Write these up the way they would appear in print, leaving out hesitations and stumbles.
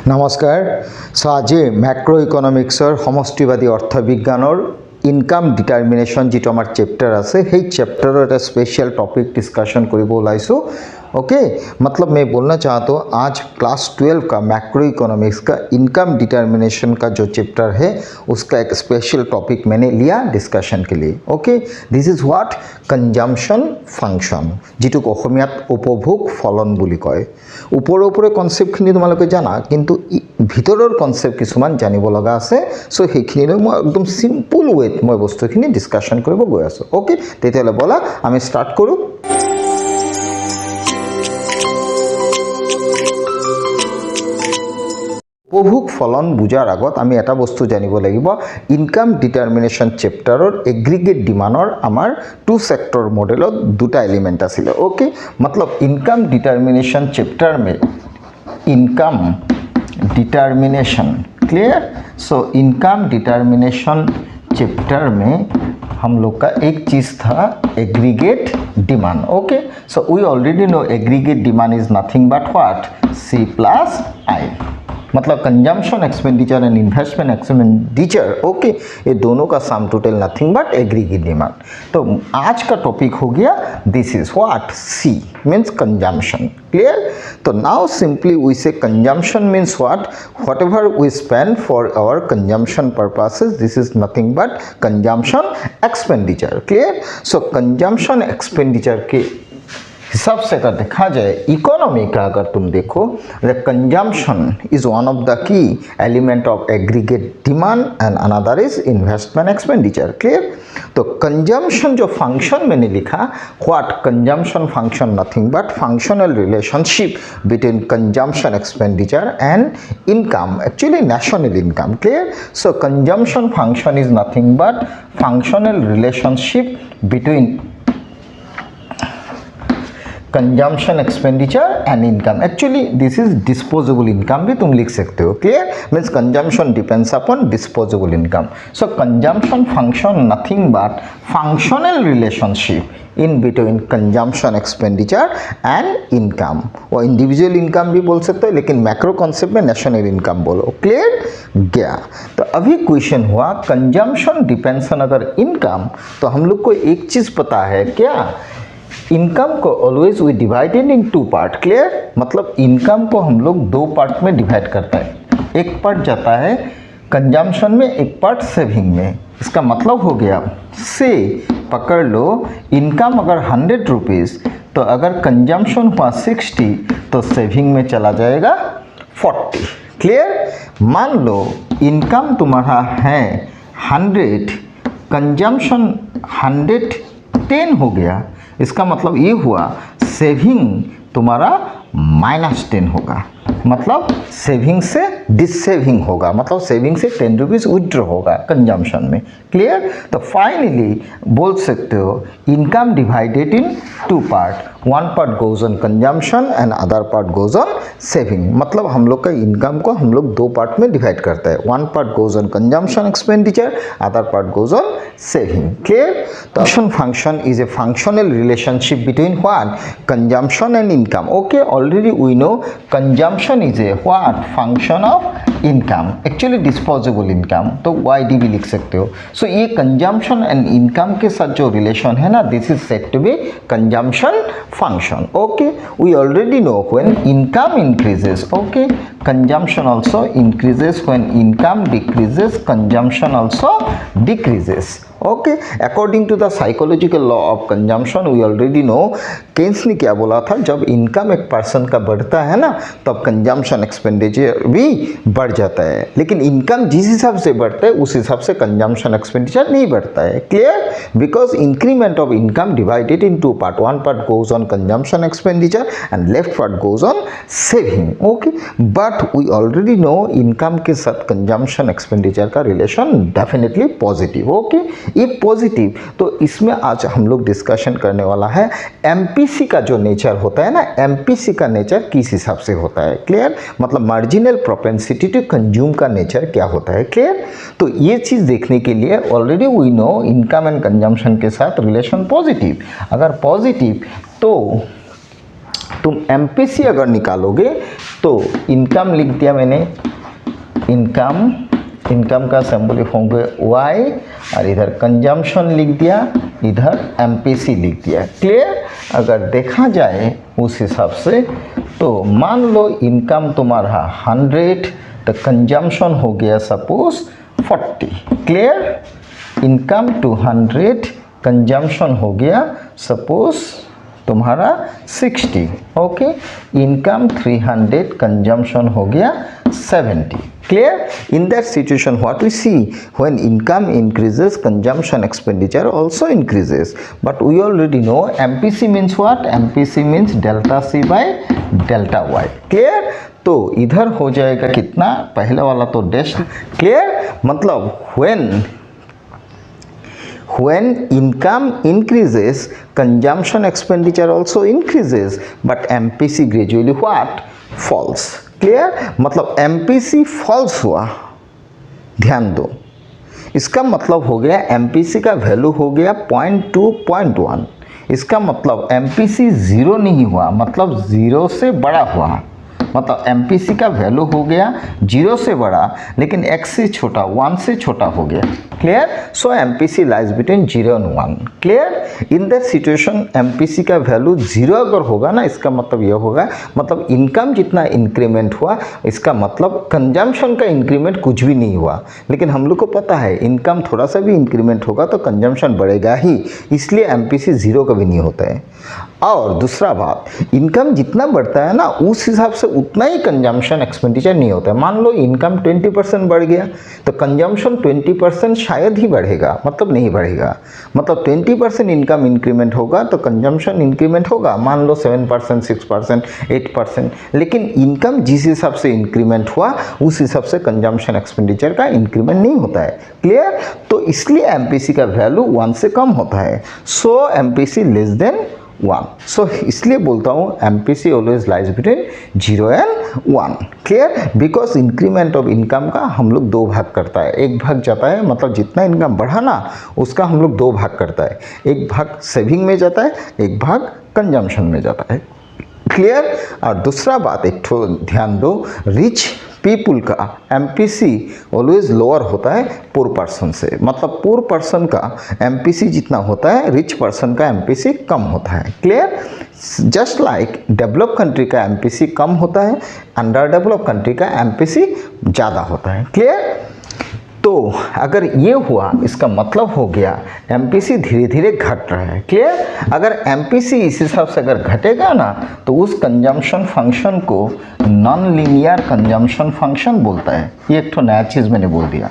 নমস্কাৰ। সো আজি macro ইকনমিক্সৰ সমষ্টিবাদী অৰ্থবিজ্ঞানৰ income determination যিটো আমাৰ চেপ্টাৰ আছে সেই चैप्टर एक स्पेशल टॉपिक डिस्कशन करिब ओलाइसो। ओके, मतलब मैं बोलना चाहता हूँ आज क्लास 12 का मैक्रो इकोनॉमिक्स का इनकम डिटरमिनेशन का जो चैप्टर है उसका एक स्पेशल टॉपिक मैंने लिया डिस्कशन के लिए। Okay, this is what consumption function जिटुक অসমীয়াত উপভোগ ফলন বুলি কয়। ওপৰে ওপৰে কনসেপ্টখিনি তোমালোকে জানা, কিন্তু ভিতৰৰ কনসেপ্ট কিছুমান জানিব লগা আছে। সো সেইখিনি মই একদম সিম্পল ওয়েত মই বস্তুখিনি ডিসকাশন কৰিব গৈ আছো। ওকে, তেতিয়াহ'লে বলা আমি স্টাर्ट কৰোঁ। উপভোগ ফলন বুজাৰ আগত আমি এটা বস্তু জানিব লাগিব, ইনকাম ডিটাৰমিনেশ্যন চেপ্টাৰৰ এগ্ৰিগেট ডিমাণ্ডৰ আমাৰ টু सेक्टर मॉडलत দুটা एलिमेंट आছিলে। ओके, मतलब इनकम डिटरमिनेशन चैप्टर में income determination clear. So income determination chapter में हम लोग का एक चीज़ था aggregate demand. Okay, so we already know aggregate demand is nothing but what C plus I, मतलब consumption expenditure and investment expenditure. Okay, ये दोनों का sum total nothing but aggregate demand. तो आज का टॉपिक हो गया this is what C means consumption. Clear. तो now simply we say consumption means whatever we spend for our consumption purposes this is nothing but consumption expenditure. Clear. So consumption expenditure के हिसाब से अगर देखा जाए economy का, अगर तुम देखो the consumption is one of the key element of aggregate demand and another is investment expenditure. Clear. तो कंजम्पशन जो फंक्शन मैंने लिखा what consumption function nothing but functional relationship between consumption expenditure and income, actually national income. Clear. So consumption function is nothing but functional relationship between consumption expenditure and income. Actually this is disposable income भी तुम लिख सकते हो। Clear. Means consumption depends upon disposable income. So consumption function nothing but functional relationship in between consumption expenditure and income. वो individual income भी बोल सकते हो, लेकिन मैक्रो कॉन्सेप्ट में नेशनल इनकम बोलो। क्लियर गया। तो अभी क्वेश्चन हुआ कंजम्पशन डिपेंड्स ऑन अगर इनकम, तो हम लोग को एक चीज़ पता है क्या, इनकम को always we divided in two part. Clear. मतलब इनकम को हम लोग दो पार्ट में डिवाइड करते हैं, एक पार्ट जाता है कंजम्पशन में, एक पार्ट सेविंग में। इसका मतलब हो गया से पकड़ लो इनकम अगर 100 रुपीज़, तो अगर कंजम्पशन हुआ 60 तो सेविंग में चला जाएगा 40। क्लियर। मान लो इनकम तुम्हारा है 100, कंजम्पशन 110 हो गया, इसका मतलब ये हुआ सेविंग तुम्हारा -10 होगा, मतलब सेविंग से डिससेविंग होगा, मतलब सेविंग से 10 रुपीज़ विड्रॉ होगा कंजम्पशन में। क्लियर। तो फाइनली बोल सकते हो income divided in two part, one part goes on consumption and other part goes on saving. मतलब हम लोग का इनकम को हम लोग दो पार्ट में डिवाइड करते हैं, one part goes on consumption expenditure, other part goes on saving. Clear. तो function is a functional relationship between what consumption and income. Okay, already we know consumption is a what function of income, actually disposable income, तो YD भी लिख सकते हो। सो ये consumption and income के साथ जो रिलेशन है ना, this is said to be consumption function. Okay, we already know when income increases, okay, consumption also increases, when income decreases consumption also decreases। Okay, according to the psychological law of consumption we already know, Keynes ने क्या बोला था, जब income एक person का बढ़ता है ना तब कंजम्पशन एक्सपेंडिचर भी बढ़ जाता है, लेकिन इनकम जिस हिसाब से बढ़ता है उस हिसाब से कंजम्पशन एक्सपेंडिचर नहीं बढ़ता है। Clear. Because increment of income divided in two part, one part goes on consumption expenditure and left part goes on saving. Okay, but we already know income के साथ कंजम्पशन एक्सपेंडिचर का relation definitely positive. Okay, ये positive. तो इसमें आज हम लोग discussion करने वाला है एमपीसी का जो नेचर होता है ना, एमपीसी का नेचर किस हिसाब से होता है। क्लियर। मतलब मार्जिनल प्रोपेंसिटी टू कंज्यूम का नेचर क्या होता है। क्लियर। तो ये चीज़ देखने के लिए already we know income and consumption के साथ रिलेशन पॉजिटिव। अगर पॉजिटिव तो तुम एमपीसी अगर निकालोगे तो इनकम लिख दिया मैंने, इनकम का सिंबल होंगे वाई, और इधर कंजम्पशन लिख दिया, इधर एमपीसी लिख दिया। क्लियर? अगर देखा जाए उस हिसाब से तो मान लो इनकम तुम्हारा 100 तो कंजम्पशन हो गया सपोज 40। क्लियर? इनकम 200, कंजम्पशन हो गया सपोज तुम्हारा 60। ओके, इनकम 300, कंजम्पशन हो गया 70। Clear? In that situation what we see, when income increases, consumption expenditure also increases, but we already know MPC means what? MPC means delta C by delta Y। Clear? तो इधर हो जाएगा कितना, पहले वाला तो डैश। Clear? मतलब when income increases, consumption expenditure also increases, but MPC gradually what? Falls। Clear? मतलब MPC फॉल्स हुआ, ध्यान दो, इसका मतलब हो गया MPC का वैल्यू हो गया 0.2 0.1। इसका मतलब MPC ज़ीरो नहीं हुआ, मतलब ज़ीरो से बड़ा हुआ, मतलब MPC का वैल्यू हो गया 0 से बड़ा, लेकिन x से छोटा 1 से छोटा हो गया। Clear? So MPC lies between 0 and 1। Clear? In that situation MPC का वैल्यू 0 अगर होगा ना, इसका मतलब यह होगा, मतलब इनकम जितना इंक्रीमेंट हुआ, इसका मतलब कंजम्पशन का इंक्रीमेंट कुछ भी नहीं हुआ। लेकिन हम लोग को पता है इनकम थोड़ा सा भी इंक्रीमेंट होगा तो कंजम्पशन बढ़ेगा ही, इसलिए MPC 0 कभी नहीं होता है। और दूसरा बात, इनकम जितना बढ़ता है ना उस हिसाब से उतना ही कंजम्पशन एक्सपेंडिचर नहीं होता है। मान लो इनकम 20% बढ़ गया तो कंजम्पशन 20% शायद ही बढ़ेगा, मतलब नहीं बढ़ेगा। मतलब 20% इनकम इंक्रीमेंट होगा तो कंजम्पशन इंक्रीमेंट होगा, मान लो 7%, 6%, 8%, लेकिन इनकम जिस हिसाब से इंक्रीमेंट हुआ उस हिसाब से कंजम्पशन एक्सपेंडिचर का इंक्रीमेंट नहीं होता है। क्लियर? तो इसलिए MPC का वैल्यू 1 से कम होता है। सो MPC लेस देन 1। सो इसलिए बोलता हूँ MPC always lies between 0 and 1। Clear? Because increment of income का हम लोग 2 भाग करता है, एक भाग जाता है, मतलब जितना इनकम बढ़ा ना उसका हम लोग 2 भाग करता है, एक भाग सेविंग में जाता है, एक भाग कंजम्पशन में जाता है। क्लियर? और दूसरा बात एक ठो ध्यान दो, रिच पीपुल का MPC ऑलवेज लोअर होता है पुअर पर्सन से, मतलब पुअर पर्सन का MPC जितना होता है रिच पर्सन का MPC कम होता है। Clear? Just like develop country का MPC कम होता है, अंडर डेवलप कंट्री का MPC ज़्यादा होता है। क्लियर? तो अगर ये हुआ इसका मतलब हो गया MPC धीरे धीरे घट रहा है। क्लियर? अगर MPC इस हिसाब से अगर घटेगा ना तो उस कंजम्पशन फंक्शन को नॉन लीनियर कंजम्पशन फंक्शन बोलता है। ये एक तो नया चीज़ मैंने बोल दिया,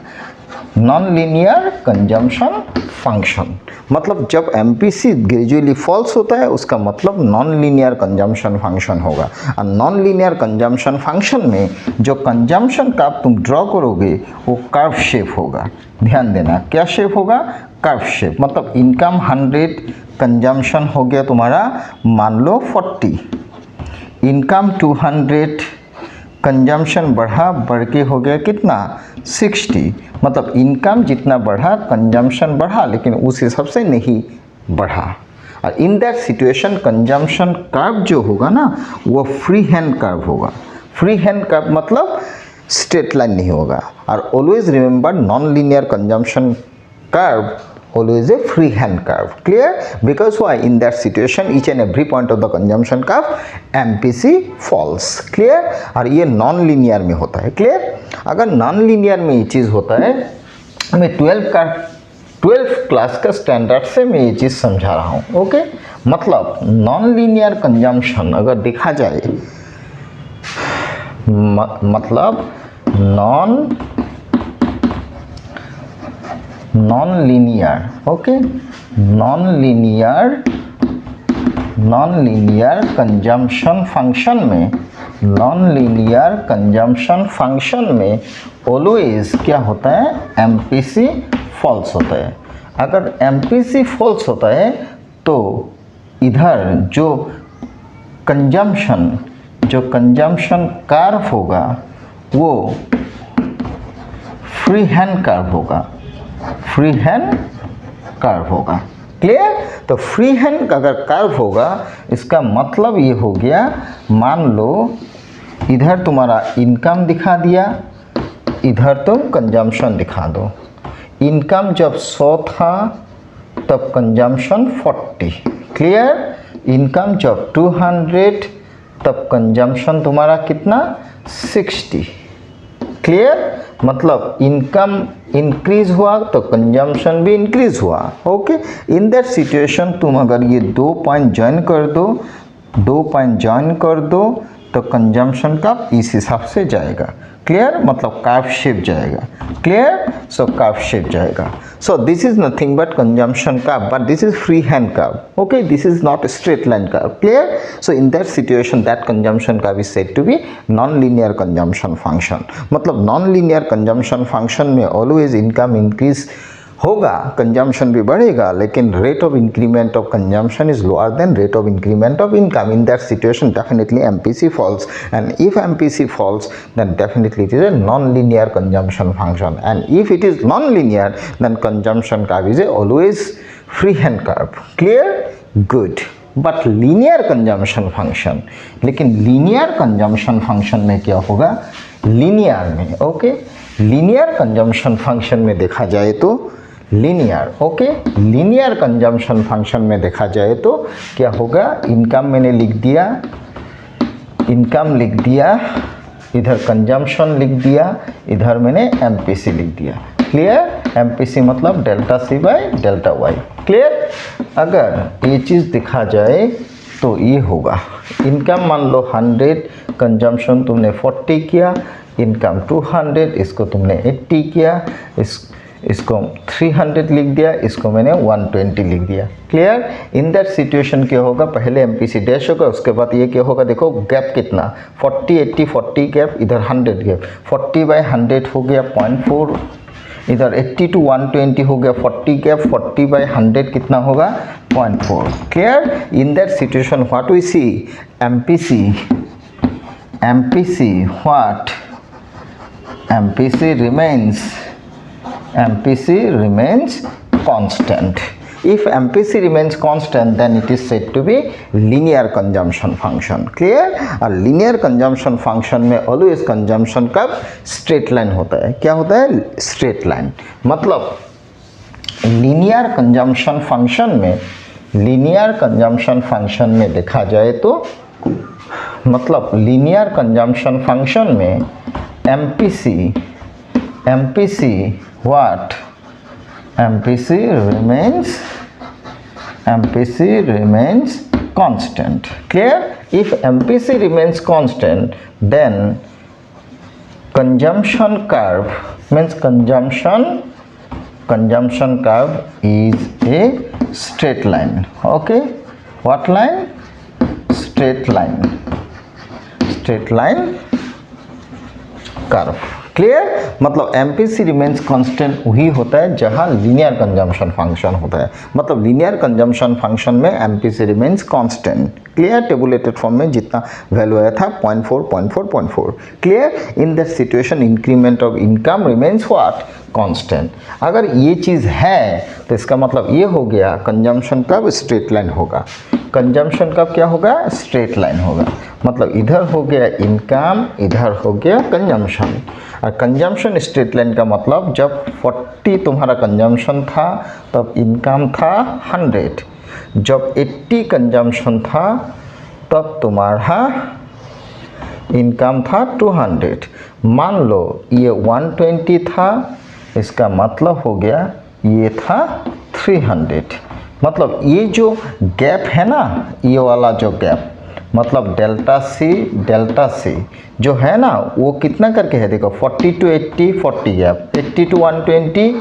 नॉन लीनियर कंजम्पशन फंक्शन। मतलब जब MPC ग्रेजुअली फॉल्स होता है उसका मतलब नॉन लीनियर कंजम्पशन फंक्शन होगा। और नॉन लीनियर कंजम्पशन फंक्शन में जो कंजम्पशन का तुम ड्रॉ करोगे वो कर्व शेप होगा। ध्यान देना, क्या शेप होगा? Curve shape. मतलब इनकम 100, कंजम्पशन हो गया तुम्हारा मान लो 40, इनकम 200, कंजम्पशन बढ़ के हो गया कितना 60। मतलब इनकम जितना बढ़ा कंजम्पशन बढ़ा, लेकिन उस हिसाब से नहीं बढ़ा। और इन दैट सिचुएशन कंजम्पशन कर्व जो होगा ना वो फ्री हैंड कर्व होगा। फ्री हैंड कर्व मतलब स्ट्रेट लाइन नहीं होगा। और always remember non linear consumption curve always a free hand curve। Clear? Because why? In that situation each and every point of the consumption curve MPC falls। Clear? और ये non linear में होता है। Clear? अगर non linear में ये चीज़ होता है, मैं 12 क्लास का स्टैंडर्ड से मैं ये चीज़ समझा रहा हूँ। ओके? मतलब नॉन लीनियर कंजम्पशन अगर देखा जाए, मतलब non linear, okay, non linear consumption function में, नॉन लीनियर कंजम्पशन फंक्शन में ऑलवेज क्या होता है? MPC फॉल्स होता है। अगर MPC फॉल्स होता है तो इधर जो कंजम्पशन कर्व होगा वो फ्री हैंड कर्व होगा, फ्री हैंड कर्व होगा। क्लियर। तो फ्री हैंड अगर कर्व होगा इसका मतलब ये हो गया, मान लो इधर तुम्हारा इनकम दिखा दिया, इधर तुम कंजम्पशन दिखा दो। इनकम जब 100 था तब कंजम्पशन 40, क्लियर। इनकम जब 200 तब कंजम्पशन तुम्हारा कितना 60, क्लियर। मतलब इनकम इंक्रीज हुआ तो कंजम्पशन भी इंक्रीज हुआ, ओके। इन दैट सिचुएशन तुम अगर ये 2 पॉइंट ज्वाइन कर दो, 2 पॉइंट ज्वाइन कर दो तो कंजम्पशन का इस हिसाब से जाएगा, क्लियर। मतलब कर्व शेप जाएगा, क्लियर। सो कर्व शेप जाएगा। So this is nothing but consumption curve, but this is free hand curve, okay. This is not straight line curve, clear. So in that situation that consumption curve is said to be non linear consumption function. मतलब non linear consumption function में always income increase होगा, consumption भी बढ़ेगा, लेकिन rate of increment of consumption is lower then rate of increment of income. In that situation, definitely MPC falls, and if MPC falls, then definitely it is a non-linear consumption function, and if it is non-linear, then consumption curve is a always freehand curve. Clear? Good. But linear consumption function, लेकिन linear consumption function में क्या होगा, linear में, okay, linear consumption function में देखा जाए तो linear, okay, linear consumption function में देखा जाए तो क्या होगा, इनकम मैंने लिख दिया, इनकम लिख दिया, इधर कंजम्पशन लिख दिया, इधर मैंने एमपीसी लिख दिया. क्लियर? एमपीसी मतलब delta C by delta Y. Clear? अगर ये चीज़ दिखा जाए तो ये होगा, इनकम मान लो 100, कंजम्पशन तुमने 40 किया, इनकम 200, इसको तुमने 80 किया, इसको 300 लिख दिया, इसको मैंने 120 लिख दिया. क्लियर? इन दैट सिचुएशन क्या होगा, पहले एमपीसी डैश होगा, उसके बाद ये क्या होगा, देखो गैप कितना, 40 80 40 गैप, इधर 100 गैप, 40 बाय 100 हो गया 0.4, इधर 80 टू 120 हो गया 40 गैप, 40 बाय 100 कितना होगा 0.4. Clear? In that situation what we see, MPC what, MPC remains constant. If MPC remains constant, then it is said to be linear consumption function. Clear? और linear consumption function में always consumption का straight line होता है. क्या होता है? straight line. मतलब linear consumption function में देखा जाए तो, मतलब linear consumption function में MPC what, MPC remains constant. Clear? If MPC remains constant, then consumption curve means consumption curve is a straight line. Okay, what line? Straight line curve. Clear? मतलब MPC remains constant वही होता है जहां linear consumption function होता है. मतलब linear consumption function में MPC remains constant. Clear? Tabulated form में जितना वैल्यू आया था 0.4. Clear? In that situation increment of income remains what, constant. अगर ये चीज़ है तो इसका मतलब ये हो गया कंजम्पशन कर्व स्ट्रेट लाइन होगा. कंजम्पशन कर्व क्या होगा, स्ट्रेट लाइन होगा. मतलब इधर हो गया इनकम, इधर हो गया कंजम्पशन. और कंजम्पशन स्ट्रेट लाइन का मतलब जब 40 तुम्हारा कंजम्पशन था तब इनकम था 100, जब 80 कंजम्पशन था तब तुम्हारा इनकम था 200. मान लो ये 120 था, इसका मतलब हो गया ये था 300. मतलब ये जो गैप है ना, ये वाला जो गैप, मतलब डेल्टा सी जो है ना, वो कितना करके है, देखो 40 टू 80 40 गैप, 80 टू 120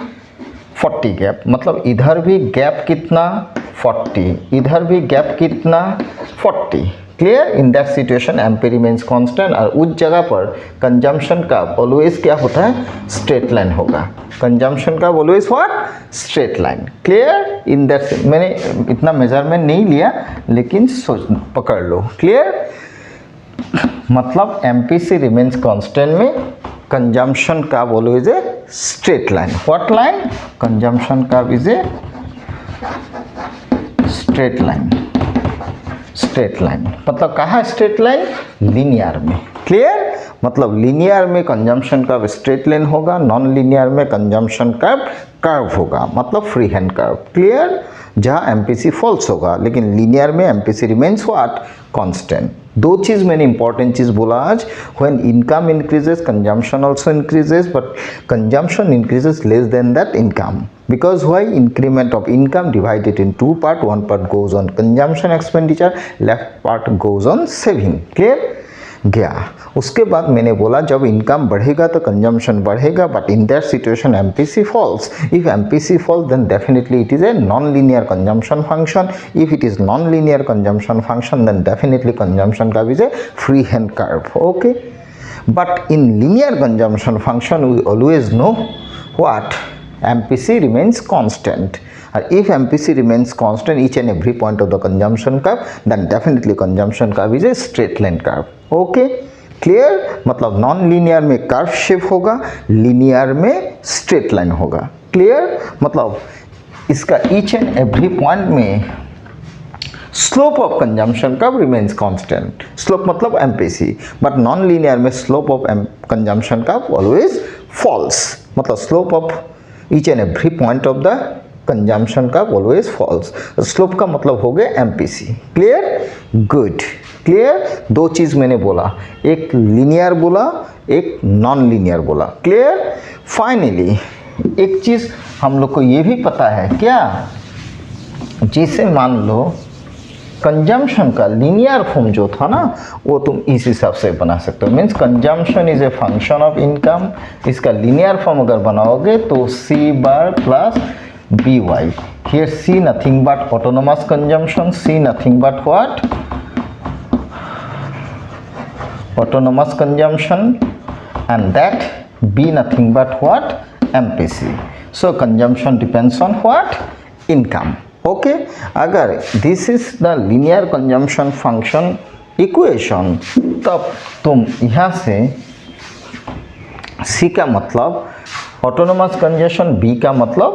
40 गैप. मतलब इधर भी गैप कितना 40, इधर भी गैप कितना 40. Clear? In that situation MP remains constant. और उस जगह पर कंजम्पशन का ऑलवेज क्या होता है, स्ट्रेट लाइन होगा. कंजम्पशन का always what, straight line. Clear? In that, मैंने इतना मेजरमेंट नहीं लिया लेकिन सोच पकड़ लो. क्लियर? मतलब एमपीसी रिमेन्स कांस्टेंट में कंजम्पशन का always a straight line. What line? Consumption का is a straight line, straight line मतलब कहाँ स्ट्रेट लाइन, लीनियर में। क्लियर, मतलब लीनियर में कंजम्पशन कर्व स्ट्रेट लाइन होगा, नॉन लीनियर में कंजम्पशन कर्व कर्व होगा, मतलब फ्री हैंड कर्व। क्लियर, जहाँ एमपीसी फॉल्स होगा, लेकिन लीनियर में एमपीसी रिमेन्स व्हाट, कांस्टेंट। दो चीज़ मैंने इंपॉर्टेंट चीज़ बोला आज, when income increases consumption also increases, but consumption increases less than that income, because why, increment of income divided in two part, one part goes on consumption expenditure, left part goes on saving। clear गया। उसके बाद मैंने बोला जब income बढ़ेगा तो consumption बढ़ेगा, but in that situation MPC falls. If MPC falls then definitely it is a non linear consumption function. If it is non linear consumption function then definitely consumption curve is a free hand curve. Okay, but in linear consumption function we always know what, MPC remains constant, and if MPC remains constant each and every point of the consumption curve, then definitely consumption curve is a straight line curve। okay, clear, मतलब non linear में curve shape होगा, linear में straight line होगा। Clear, मतलब इसका each and every point में slope of consumption curve remains constant. Slope मतलब MPC, but non linear में slope of consumption curve always falls, मतलब slope of each and every point of the consumption curve always falls। Slope का मतलब हो गया MPC। Clear, good, clear. दो चीज़ मैंने बोला, एक लीनियर बोला, एक नॉन लीनियर बोला। क्लियर, फाइनली एक चीज़ हम लोग को ये भी पता है क्या, जैसे मान लो कंजम्पशन का लीनियर फॉर्म जो था ना, वो तुम इस हिसाब से बना सकते हो। Means consumption is a function of income. इसका लीनियर फॉर्म अगर बनाओगे तो C bar plus B Y. Here C nothing but autonomous consumption, C nothing but what, autonomous consumption, and that B nothing but what, MPC। so consumption depends on what, income। okay, अगर this is the linear consumption function equation, तब तुम यहाँ से C का मतलब autonomous consumption, B का मतलब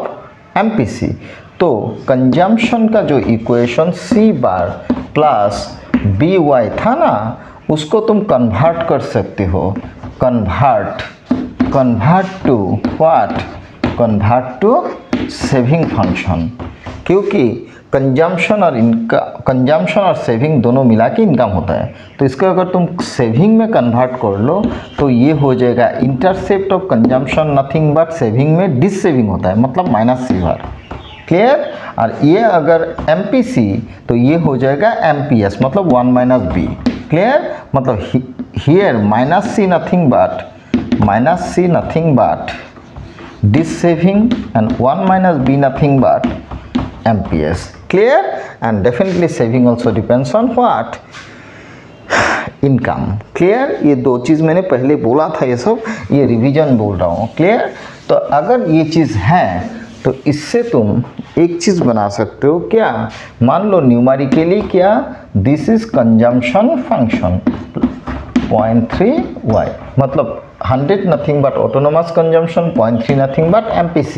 MPC, तो कंजम्पशन का जो equation C bar plus B Y था ना, उसको तुम कन्वर्ट कर सकते हो, convert to what, convert to saving function, क्योंकि कंजम्पशन और सेविंग दोनों मिला के इनकम होता है। तो इसको अगर तुम सेविंग में कन्वर्ट कर लो तो ये हो जाएगा intercept of consumption nothing but saving में डिससेविंग होता है, मतलब माइनस सी बार। क्लियर, और ये अगर MPC तो ये हो जाएगा MPS, मतलब 1 माइनस बी। क्लियर, मतलब here minus C nothing but dissaving and 1 minus B nothing but MPS। Clear, and definitely saving also depends on what, income. Clear, ये दो चीज़ मैंने पहले बोला था, ये सब ये रिवीजन बोल रहा हूँ। क्लियर, तो अगर ये चीज़ है तो इससे तुम एक चीज़ बना सकते हो क्या, मान लो न्यूमेरिकली क्या, this is consumption function 0.3y, मतलब 100 nothing but autonomous consumption, 0.3 nothing but MPC,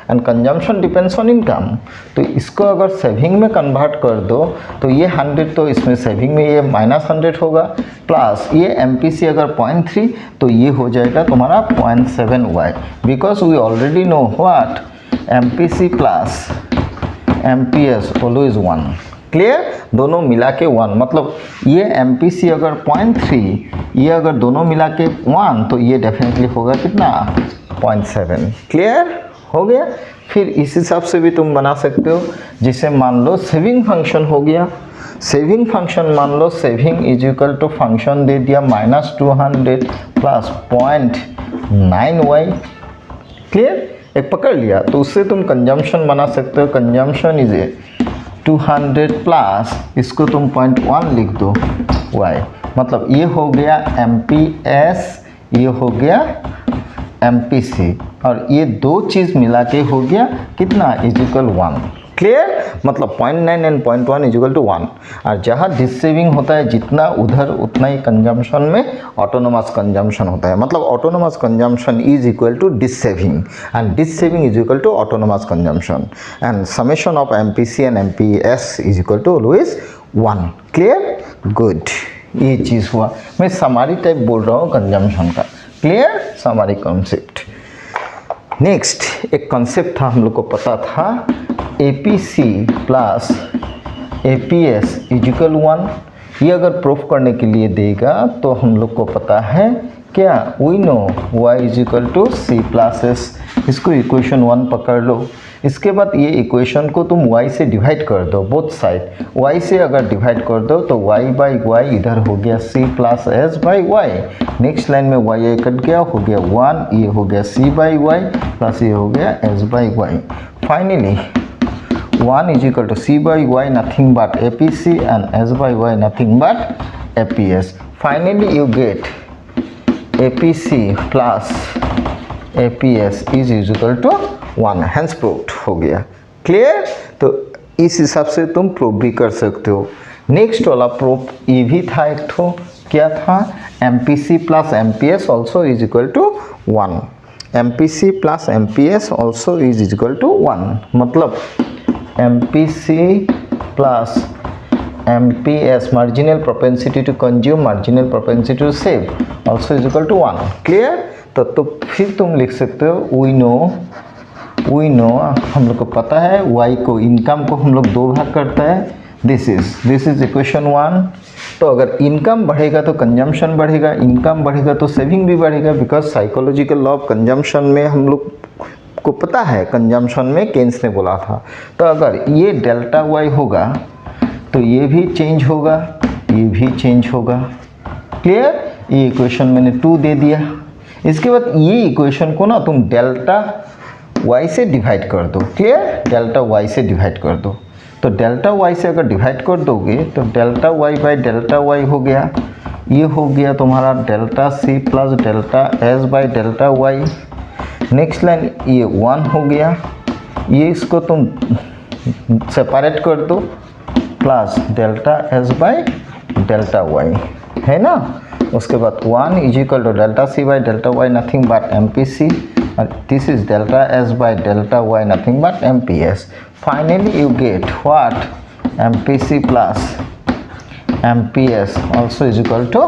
and consumption depends on income. तो इसको अगर सेविंग में कन्वर्ट कर दो तो ये 100 तो इसमें सेविंग में ये -100 होगा, प्लस ये MPC अगर 0.3 तो ये हो जाएगा तुम्हारा 0.7y, because we already know what, MPC plus MPS always 1। Clear, दोनों मिला के 1, मतलब ये MPC अगर 0.3, ये अगर दोनों मिला के 1 तो ये डेफिनेटली होगा कितना, 0.7। क्लियर हो गया। फिर इस हिसाब से भी तुम बना सकते हो, जिसे मान लो सेविंग फंक्शन हो गया, सेविंग फंक्शन मान लो saving is equal to function दे दिया -200 प्लस 0.9y। क्लियर, एक पकड़ लिया, तो उससे तुम कंजम्पशन बना सकते हो, कंजम्पशन इज ए 200 प्लस इसको तुम 0.1 लिख दो y, मतलब ये हो गया MPS, ये हो गया MPC, और ये दो चीज़ मिला के हो गया कितना, इज इक्वल 1। क्लियर, मतलब 0.9 एंड 0.1 इजिकल टू 1। और जहाँ डिसेविंग होता है जितना उधर उतना ही कंजम्पशन में ऑटोनोमस कंजम्पशन होता है, मतलब autonomous consumption is equal to dissaving and dissaving is equal to autonomous consumption and summation of MPC and MPS is equal to always 1। Clear, good, ये चीज़ हुआ। मैं समारी टाइप बोल रहा हूँ कंजम्पशन का। क्लियर, समारी कॉन्सेप्ट। नेक्स्ट एक कॉन्सेप्ट था, हम लोग को पता था एपीसी प्लस एपीएस इजिकल 1। ये अगर प्रूफ करने के लिए देगा तो हम लोग को पता है क्या, we know y is equal to C plus S. इसको इक्वेशन 1 पकड़ लो। इसके बाद ये इक्वेशन को तुम y से डिवाइड कर दो, बोथ साइड y से अगर डिवाइड कर दो तो y बाई y इधर हो गया c plus S by Y. Next line में y ये कट गया, हो गया 1, ये हो गया c बाई y प्लस ये हो गया s by Y. Finally 1 is equal to c by y nothing but APC and s by y nothing but APS. Finally you get APC plus APS is equal to 1, hence proved हो गया। Clear, तो इस हिसाब से तुम prove भी कर सकते हो। नेक्स्ट वाला प्रूफ ये भी था एक ठो, क्या था, MPC plus MPS also is equal to 1। MPC plus MPS also is equal to 1, मतलब MPC plus MPS marginal propensity to consume, marginal propensity to save also is equal to 1। Clear, तो फिर तुम लिख सकते हो we know हम लोग को पता है y को, इनकम को हम लोग 2 भाग करता है। This is equation 1। तो अगर इनकम बढ़ेगा तो कंजम्पशन बढ़ेगा, इनकम बढ़ेगा तो सेविंग भी बढ़ेगा, because psychological law of consumption में हम लोग को पता है, कंजम्पशन में केन्स ने बोला था। तो अगर ये डेल्टा वाई होगा तो ये भी चेंज होगा, ये भी चेंज होगा। क्लियर, ये इक्वेशन मैंने 2 दे दिया। इसके बाद ये इक्वेशन को ना तुम डेल्टा वाई से डिवाइड कर दो। क्लियर, डेल्टा वाई से डिवाइड कर दो। तो डेल्टा वाई से अगर डिवाइड कर दोगे तो delta Y by delta Y हो गया, ये हो गया तुम्हारा delta C plus delta S by delta Y. Next line ये 1 हो गया, ये इसको तुम सेपरेट कर दो, plus delta S by delta Y, है ना। उसके बाद 1 is equal to delta C by delta Y nothing but M P C, this is delta S by delta Y nothing but M P S. Finally you get what, M P C plus M P S also is equal to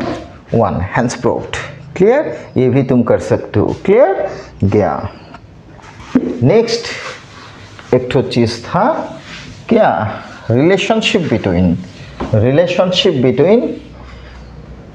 1, hence proved. Clear, ये भी तुम कर सकते हो। Clear गया। Next एक तो चीज़ था क्या, relationship between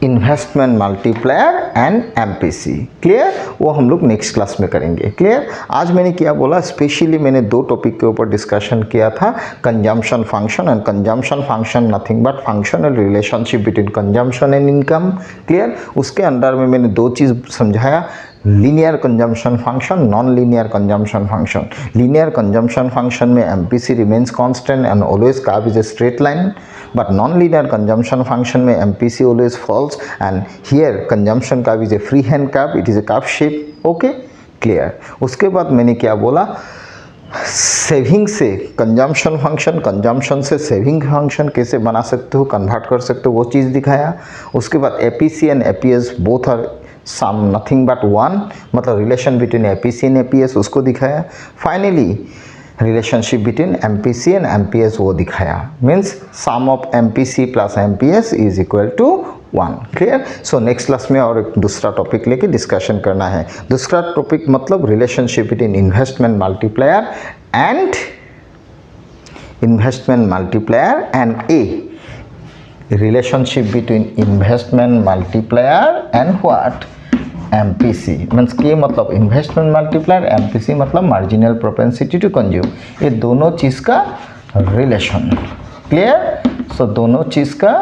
investment multiplier and MPC. Clear, वो हम लोग नेक्स्ट क्लास में करेंगे। क्लियर, आज मैंने क्या बोला, स्पेशली मैंने 2 टॉपिक के ऊपर डिस्कशन किया था, consumption function and consumption function nothing but functional relationship between consumption and income. Clear, उसके अंदर में मैंने 2 चीज़ समझाया, linear consumption function, non linear consumption function. Linear consumption function में MPC remains constant and always curve is a straight line, but non-linear consumption function में MPC always falls and here consumption curve is a freehand curve, it is a curve shape। okay, clear। उसके बाद मैंने क्या बोला, saving से consumption function, consumption से saving function कैसे बना सकते हो, कन्वर्ट कर सकते हो, वो चीज़ दिखाया। उसके बाद APC and APS both are sum nothing but 1, मतलब relation between APC and APS उसको दिखाया। Finally relationship between MPC and MPS वो दिखाया, means sum of MPC plus MPS is equal to 1। Clear, so next class में और एक दूसरा topic लेके डिस्कशन करना है। दूसरा टॉपिक मतलब relationship between investment multiplier and A relationship between investment multiplier and what, MPC। Means के मतलब इन्वेस्टमेंट मल्टीप्लायर, MPC मतलब मार्जिनल प्रोपेंसिटी टू कंज्यूम, ये दोनों चीज़ का रिलेशन। क्लियर, सो दोनों चीज़ का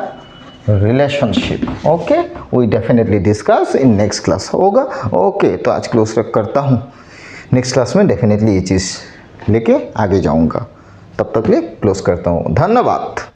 relationship. Okay, we definitely discuss in next class होगा। ओके, तो आज क्लोज करता हूँ, नेक्स्ट क्लास में डेफिनेटली ये चीज़ लेके आगे जाऊँगा। तब तक लिए क्लोज करता हूँ। धन्यवाद।